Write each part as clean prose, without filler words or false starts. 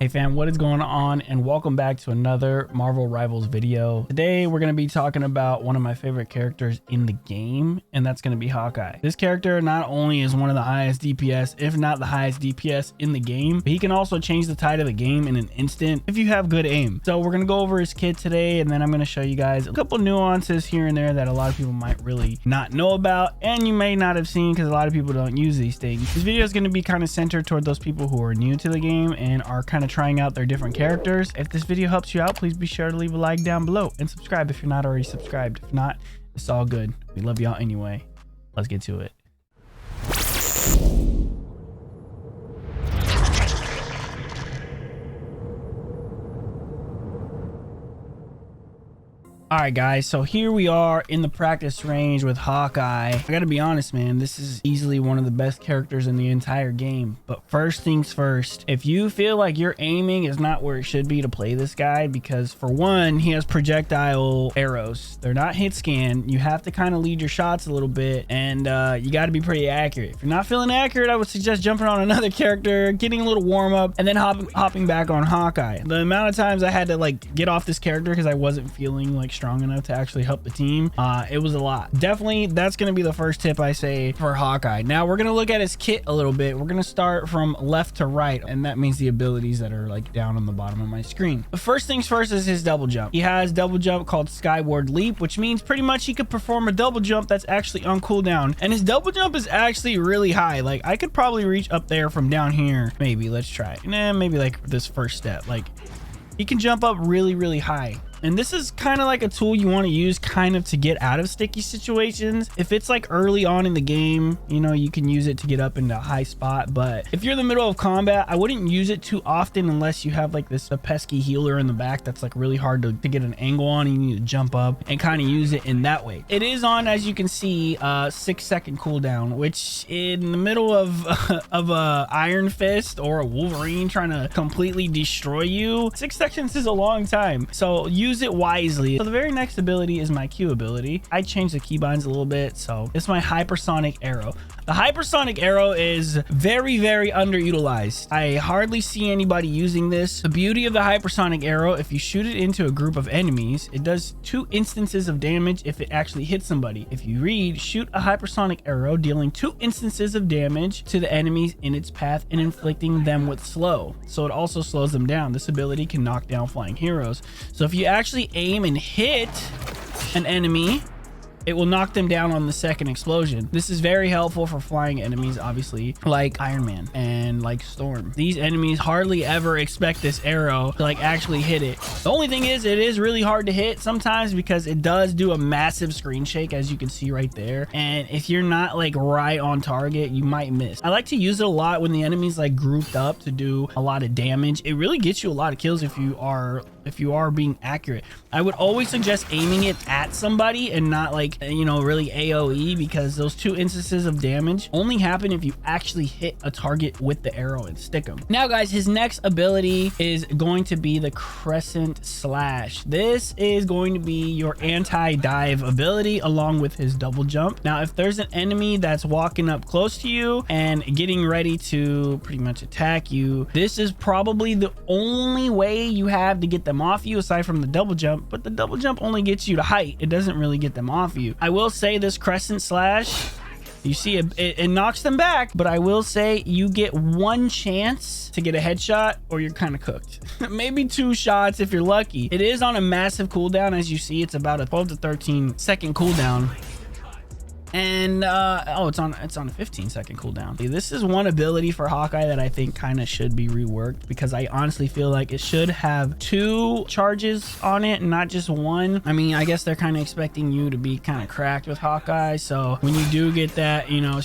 Hey fam, what is going on, and welcome back to another Marvel Rivals video. Today we're going to be talking about one of my favorite characters in the game, and that's going to be Hawkeye. This character not only is one of the highest DPS, if not the highest DPS in the game, but he can also change the tide of the game in an instant if you have good aim. So we're going to go over his kit today, and then I'm going to show you guys a couple nuances here and there that a lot of people might really not know about, and you may not have seen because a lot of people don't use these things. This video is going to be kind of centered toward those people who are new to the game and are kind of trying out their different characters. If this video helps you out, please be sure to leave a like down below and subscribe if you're not already subscribed. If not, it's all good. We love y'all anyway. Let's get to it. All right, guys, so here we are in the practice range with Hawkeye. I gotta be honest, man, this is easily one of the best characters in the entire game. But first things first, if you feel like your aiming is not where it should be to play this guy, because for one, he has projectile arrows. They're not hit scan. You have to kind of lead your shots a little bit, and you got to be pretty accurate. If you're not feeling accurate, I would suggest jumping on another character, getting a little warm up, and then hopping back on Hawkeye. The amount of times I had to like get off this character because I wasn't feeling like strong enough to actually help the team, it was a lot. Definitely that's going to be the first tip I say for Hawkeye. Now we're going to look at his kit a little bit. We're going to start from left to right, and that means the abilities that are like down on the bottom of my screen. The first things first is his double jump. He has double jump called Skyward Leap, which means pretty much he could perform a double jump that's actually on cooldown, and his double jump is actually really high. Like I could probably reach up there from down here. Maybe let's try it. Maybe like this first step. Like he can jump up really high. And this is kind of like a tool you want to use kind of to get out of sticky situations. If it's like early on in the game, you know, you can use it to get up into a high spot. But if you're in the middle of combat, I wouldn't use it too often unless you have like a pesky healer in the back that's like really hard to get an angle on. You need to jump up and kind of use it in that way. It is on, as you can see, 6-second cooldown, which in the middle of a Iron Fist or a Wolverine trying to completely destroy you, 6 seconds is a long time. So use it wisely. So the very next ability is my Q ability. I changed the keybinds a little bit, so it's my hypersonic arrow. The hypersonic arrow is very underutilized. I hardly see anybody using this. The beauty of the hypersonic arrow, if you shoot it into a group of enemies, it does 2 instances of damage if it actually hits somebody. If you read, shoot a hypersonic arrow dealing 2 instances of damage to the enemies in its path and inflicting them with slow. So it also slows them down. This ability can knock down flying heroes. So if you actually aim and hit an enemy, it will knock them down on the second explosion. This is very helpful for flying enemies, obviously, like Iron Man and like Storm. These enemies hardly ever expect this arrow to like actually hit it. The only thing is, it is really hard to hit sometimes because it does do a massive screen shake, as you can see right there. And if you're not like right on target, you might miss. I like to use it a lot when the enemy's like grouped up to do a lot of damage. It really gets you a lot of kills if you are being accurate. I would always suggest aiming it at somebody and not like, you know, really AoE, because those 2 instances of damage only happen if you actually hit a target with the arrow and stick them. Now guys, his next ability is going to be the Crescent Slash. This is going to be your anti-dive ability along with his double jump. Now if there's an enemy that's walking up close to you and getting ready to pretty much attack you, this is probably the only way you have to get them off you aside from the double jump. But the double jump only gets you to height. It doesn't really get them off you. I will say this Crescent Slash, you see it knocks them back, but I will say you get 1 chance to get a headshot or you're kind of cooked. Maybe 2 shots if you're lucky. It is on a massive cooldown. As you see, it's about a 12 to 13 second cooldown. And it's on a 15-second cooldown. This is one ability for Hawkeye that I think kind of should be reworked, because I honestly feel like it should have 2 charges on it and not just 1. I mean, I guess they're kind of expecting you to be kind of cracked with Hawkeye, so when you do get that, you know,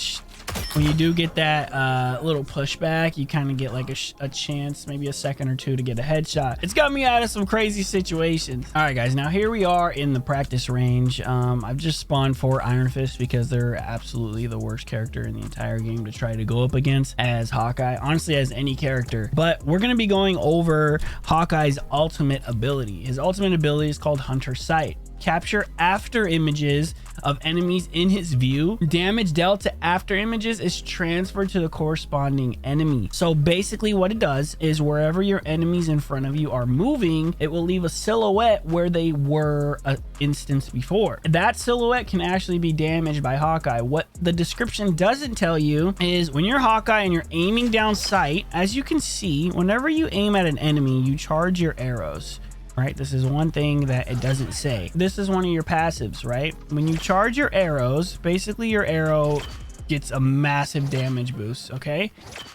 when you do get that little pushback, you kind of get like a chance, maybe a second or 2 to get a headshot. It's got me out of some crazy situations. All right, guys, now here we are in the practice range. I've just spawned 4 Iron Fists because they're absolutely the worst character in the entire game to try to go up against as Hawkeye, honestly, as any character. But we're going to be going over Hawkeye's ultimate ability. His ultimate ability is called Hunter Sight. capture after images of enemies in his view, damage dealt to after images is transferred to the corresponding enemy. So basically what it does is wherever your enemies in front of you are moving, it will leave a silhouette where they were an instance before. That silhouette can actually be damaged by Hawkeye. What the description doesn't tell you is when you're Hawkeye and you're aiming down sight, as you can see, whenever you aim at an enemy, you charge your arrows. Right, this is one thing that it doesn't say. This is one of your passives, right? When you charge your arrows, basically your arrow gets a massive damage boost. Okay,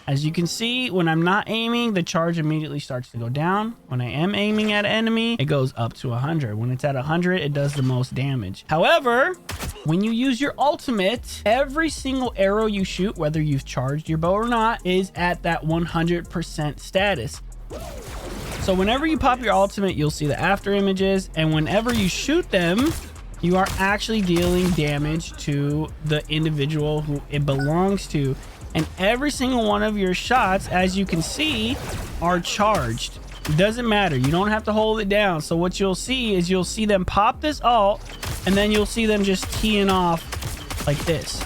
as you can see, when I'm not aiming, the charge immediately starts to go down. When I am aiming at an enemy, it goes up to 100. When it's at 100, it does the most damage. However, when you use your ultimate, every single arrow you shoot, whether you've charged your bow or not, is at that 100% status. So whenever you pop your ultimate, you'll see the after images, and whenever you shoot them, you are actually dealing damage to the individual who it belongs to. And every single one of your shots, as you can see, are charged. It doesn't matter. You don't have to hold it down. So what you'll see is you'll see them pop this ult, and then you'll see them just teeing off like this,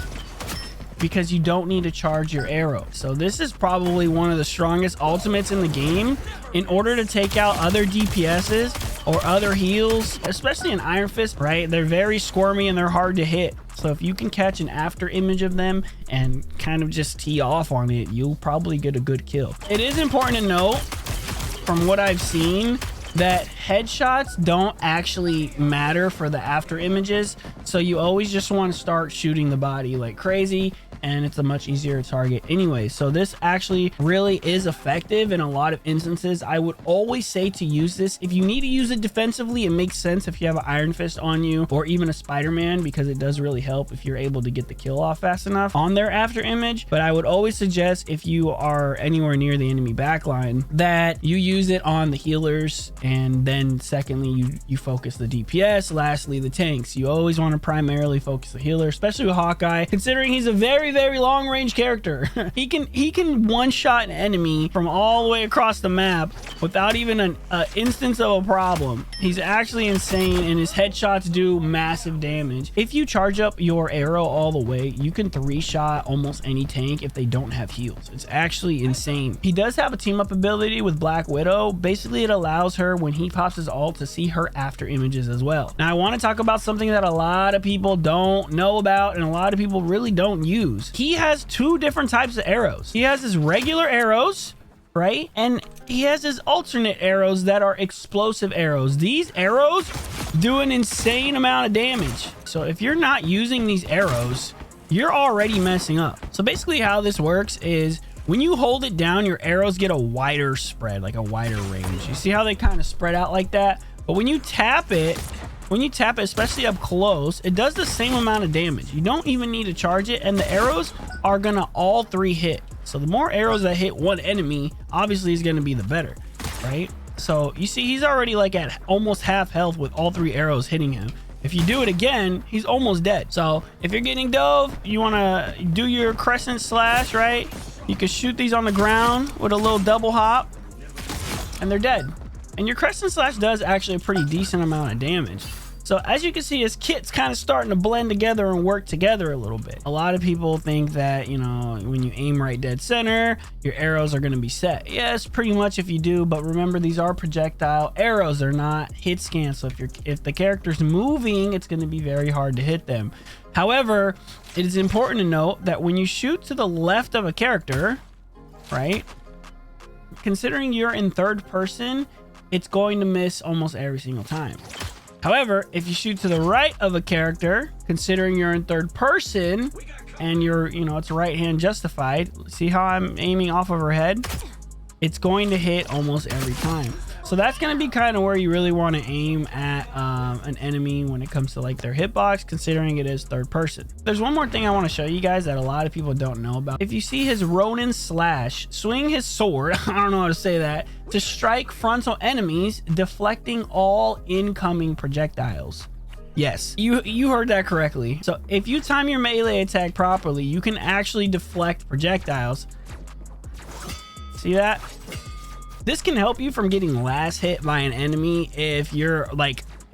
because you don't need to charge your arrow. So this is probably one of the strongest ultimates in the game in order to take out other DPSs or other heals, especially in Iron Fist, right? They're very squirmy and they're hard to hit. So if you can catch an after image of them and kind of just tee off on it, you'll probably get a good kill. It is important to note, from what I've seen, that headshots don't actually matter for the after images. So you always just want to start shooting the body like crazy, and it's a much easier target anyway. So this actually really is effective in a lot of instances. I would always say to use this. If you need to use it defensively, it makes sense if you have an Iron Fist on you or even a Spider-Man, because it does really help if you're able to get the kill off fast enough on their after image. But I would always suggest, if you are anywhere near the enemy backline, that you use it on the healers, and then secondly you focus the DPS, lastly the tanks. You always want to primarily focus the healer, especially with Hawkeye, considering he's a very long range character. he can one-shot an enemy from all the way across the map without even an instance of a problem. He's actually insane, and his headshots do massive damage. If you charge up your arrow all the way, you can 3-shot almost any tank if they don't have heals. It's actually insane. He does have a team up ability with Black Widow. Basically, it allows her, when he pops his ult, to see her after images as well. Now I want to talk about something that a lot of people don't know about and a lot of people really don't use. He has 2 different types of arrows. He has his regular arrows, right? And he has his alternate arrows that are explosive arrows. These arrows do an insane amount of damage. So if you're not using these arrows, you're already messing up. So basically how this works is, when you hold it down, your arrows get a wider spread, like a wider range. You see how they kind of spread out like that? But when you tap it, especially up close, it does the same amount of damage. You don't even need to charge it, and the arrows are gonna all 3 hit. So the more arrows that hit one enemy, obviously is gonna be the better, right? So you see he's already like at almost half health with all 3 arrows hitting him. If you do it again, he's almost dead. So if you're getting dove, you wanna do your crescent slash, right? You can shoot these on the ground with a little double hop, and they're dead. And your crescent slash does actually a pretty decent amount of damage. So as you can see, his kit's kind of starting to blend together and work together a little bit. A lot of people think that, you know, when you aim right dead center, your arrows are going to be set. Yes, pretty much if you do, but remember, these are projectile arrows. They're not hit scan. So if the character's moving, it's going to be very hard to hit them. However, it is important to note that when you shoot to the left of a character, right, considering you're in third person, it's going to miss almost every single time. However, if you shoot to the right of a character, considering you're in third person and you're, you know, it's right hand justified, see how I'm aiming off of her head? It's going to hit almost every time. So that's going to be kind of where you really want to aim at an enemy when it comes to like their hitbox, considering it is third person. There's one more thing I want to show you guys that a lot of people don't know about. If you see his Ronin slash, swing his sword, I don't know how to say that, to strike frontal enemies, deflecting all incoming projectiles. Yes, you heard that correctly. So if you time your melee attack properly, you can actually deflect projectiles. See that? This can help you from getting last hit by an enemy if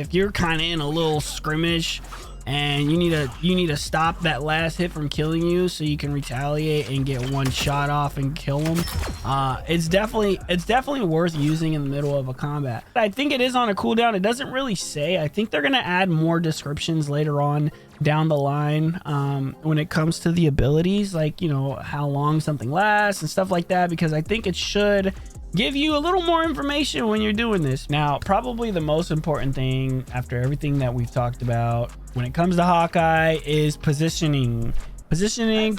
if you're kind of in a little scrimmage and you need to stop that last hit from killing you so you can retaliate and get one shot off and kill them, it's definitely worth using in the middle of a combat. I think it is on a cooldown. It doesn't really say. I think they're gonna add more descriptions later on down the line when it comes to the abilities, like, you know, how long something lasts and stuff like that, because I think it should give you a little more information when you're doing this. Now, probably the most important thing after everything that we've talked about when it comes to Hawkeye is positioning. Positioning.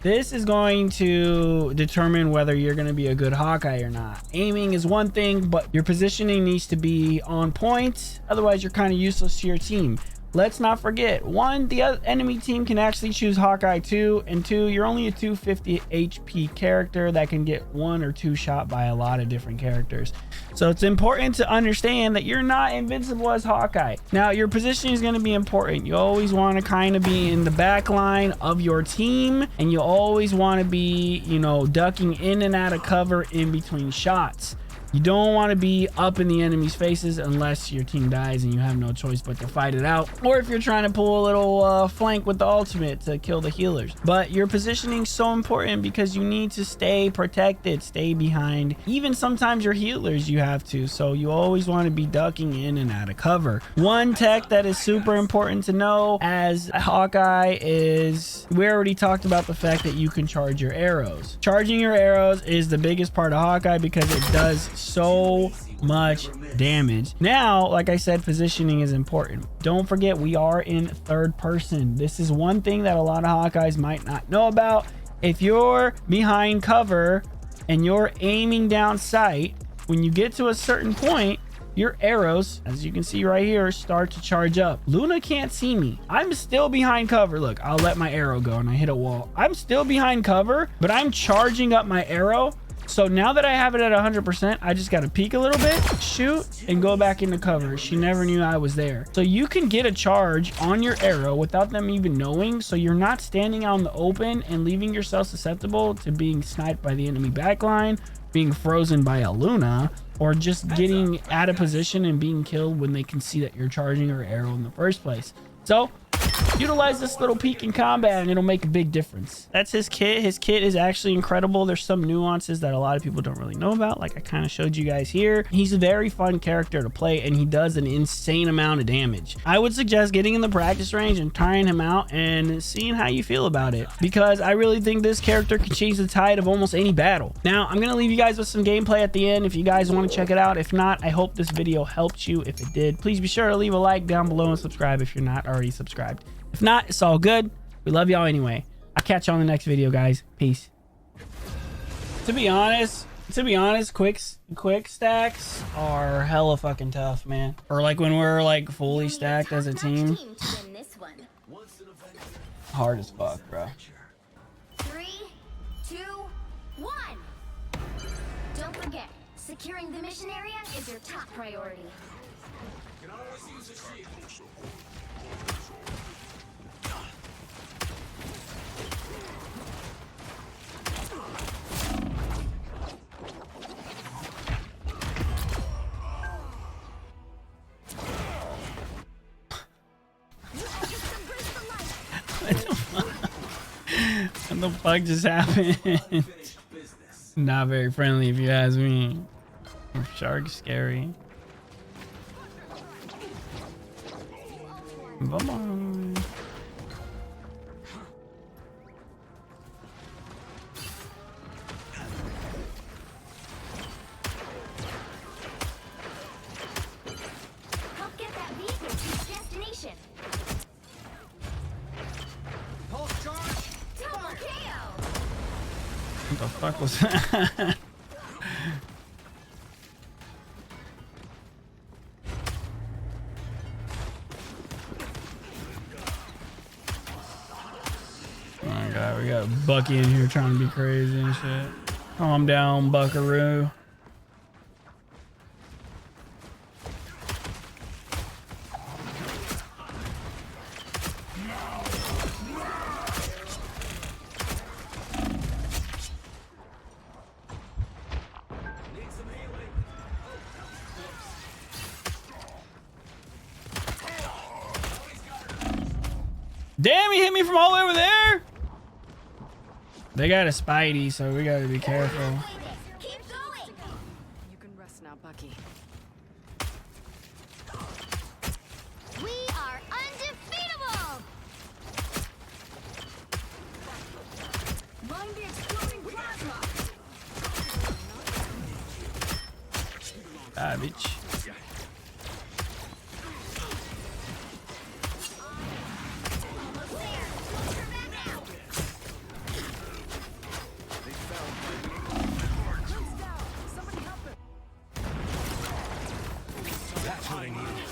This is going to determine whether you're going to be a good Hawkeye or not. Aiming is one thing, but your positioning needs to be on point. Otherwise, you're kind of useless to your team. Let's not forget, one, the enemy team can actually choose Hawkeye too, and two, you're only a 250 HP character that can get 1 or 2 shot by a lot of different characters. So it's important to understand that you're not invincible as Hawkeye. Now, your positioning is going to be important. You always want to kind of be in the back line of your team, and you always want to be, you know, ducking in and out of cover in between shots. You don't want to be up in the enemy's faces unless your team dies and you have no choice but to fight it out, or if you're trying to pull a little flank with the ultimate to kill the healers. But your positioning is so important because you need to stay protected, stay behind. Even sometimes your healers you have to, so you always want to be ducking in and out of cover. One tech that is super important to know as Hawkeye is, we already talked about the fact that you can charge your arrows. Charging your arrows is the biggest part of Hawkeye because it does so much damage. Now, like I said, positioning is important. Don't forget, we are in third person. This is one thing that a lot of Hawkeyes might not know about. If you're behind cover and you're aiming down sight, when you get to a certain point, your arrows, as you can see right here, start to charge up. Luna can't see me. I'm still behind cover. Look, I'll let my arrow go and I hit a wall. I'm still behind cover, but I'm charging up my arrow. So now that I have it at 100%, I just got to peek a little bit, shoot, and go back into cover. She never knew I was there. So you can get a charge on your arrow without them even knowing. So you're not standing out in the open and leaving yourself susceptible to being sniped by the enemy backline, being frozen by a Luna, or just getting out of position and being killed when they can see that you're charging her arrow in the first place. So utilize this little peek in combat and it'll make a big difference. That's his kit. His kit is actually incredible. There's some nuances that a lot of people don't really know about, like I kind of showed you guys here. He's a very fun character to play and he does an insane amount of damage. I would suggest getting in the practice range and trying him out and seeing how you feel about it, because I really think this character can change the tide of almost any battle. Now, I'm gonna leave you guys with some gameplay at the end if you guys want to check it out. If not, I hope this video helped you. If it did, please be sure to leave a like down below and subscribe if you're not already subscribed. If not, it's all good. We love y'all anyway. I'll catch y'all in the next video, guys. Peace. To be honest, quick stacks are hella fucking tough, man. Or like when we're like fully stacked as a team. Hard as fuck, bro. 3, 2, 1. Don't forget, securing the mission area is your top priority. Can always use a shield. What the fuck just happened? Not very friendly if you ask me. Shark's scary. Bye-bye. Help get that vehicle to its destination. Pulse charge. Double KO. What the fuck was that? Oh my god, we got Bucky in here trying to be crazy and shit. Calm down, Buckaroo. Damn, he hit me from all the way over there. They got a Spidey, so we gotta be careful. Keep going. You can rest now, Bucky. We are undefeatable. Mind the exploding plasma. Ah, bitch. Almost there. Closer back out. Lights down. Somebody help him. That's what I needed.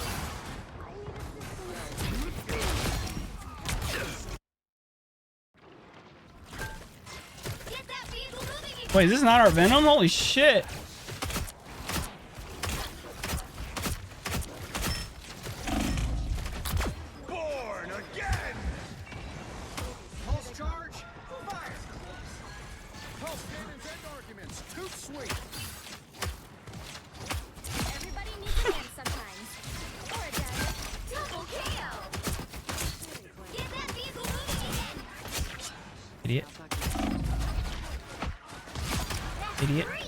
Get that vehicle moving again. Wait, is this not our Venom? Holy shit. Born again! Pulse charge, fire! Pulse cannons and arguments, too sweet! Everybody needs a hand sometimes. Or a dagger. Double KO. Get that vehicle moving again. Idiot. That's Idiot. 3.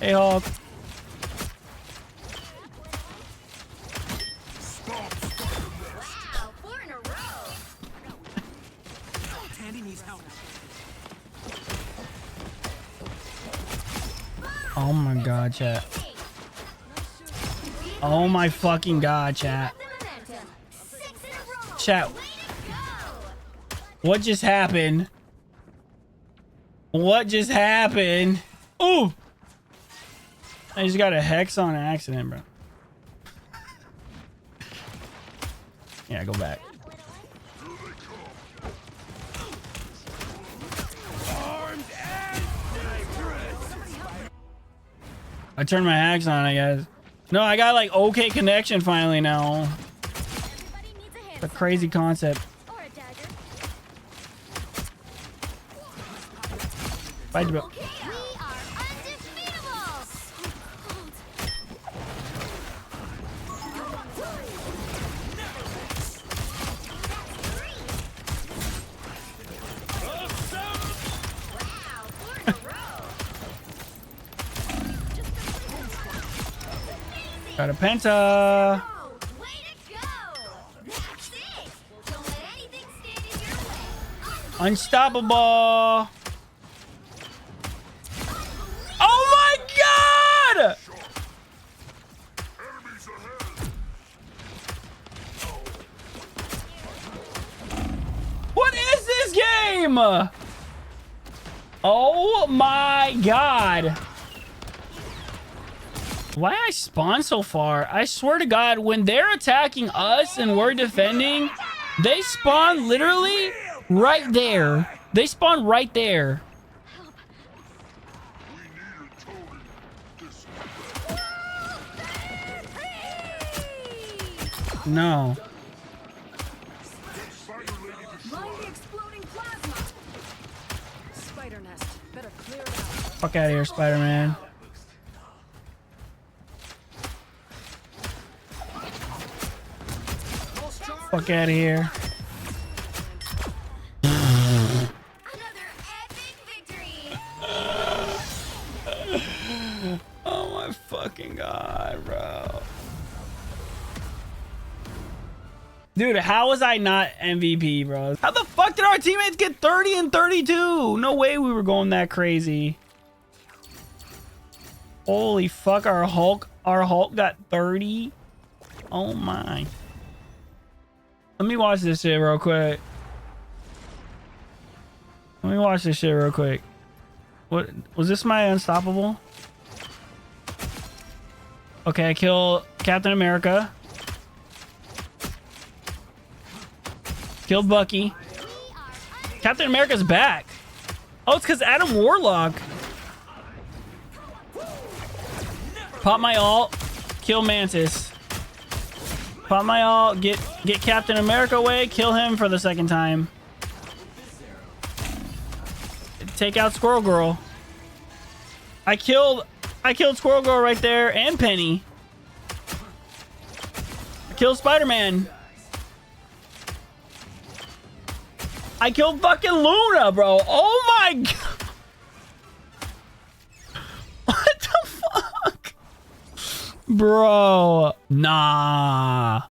Hey, Hulk. Wow, 4 in a row. Tandy needs help. Oh my god, chat. Oh my fucking god, chat. The momentum. 6 in a row. Chat, Way to go. what just happened? What just happened? Ooh! I just got a hex on accident, bro. Yeah, go back. Armed and dangerous! I turned my hacks on, I guess. No, I got like okay connection finally now. Everybody needs a hand. It's a crazy concept. Or a dagger. Bye, bro. KO. We are undefeatable. Wow, 4 in a row. Got a penta. Oh, way to go. That's it. Don't let anything stand in your way. Unstoppable. Oh my god! What is this game? Oh my god. Why I spawn so far? I swear to god, when they're attacking us and we're defending, they spawn literally right there. They spawn right there. No. Mind the exploding plasma. Spider nest. Better clear it out. Fuck out of here, Spider-Man. Pulse charge, Fuck out of here. Another epic victory. Oh my fucking god, bro. Dude, how was I not MVP, bro? How the fuck did our teammates get 30 and 32? No way we were going that crazy. Holy fuck, our Hulk got 30. Oh my. Let me watch this shit real quick. What was this, my unstoppable? Okay, I kill Captain America. Killed Bucky. Captain America's back. Oh, it's because Adam Warlock. Pop my ult. Kill Mantis. Pop my ult. Get Captain America away. Kill him for the second time. Take out Squirrel Girl. I killed Squirrel Girl right there and Penny. I killed Spider-Man. I killed fucking Luna, bro. Oh my god. What the fuck? Bro. Nah.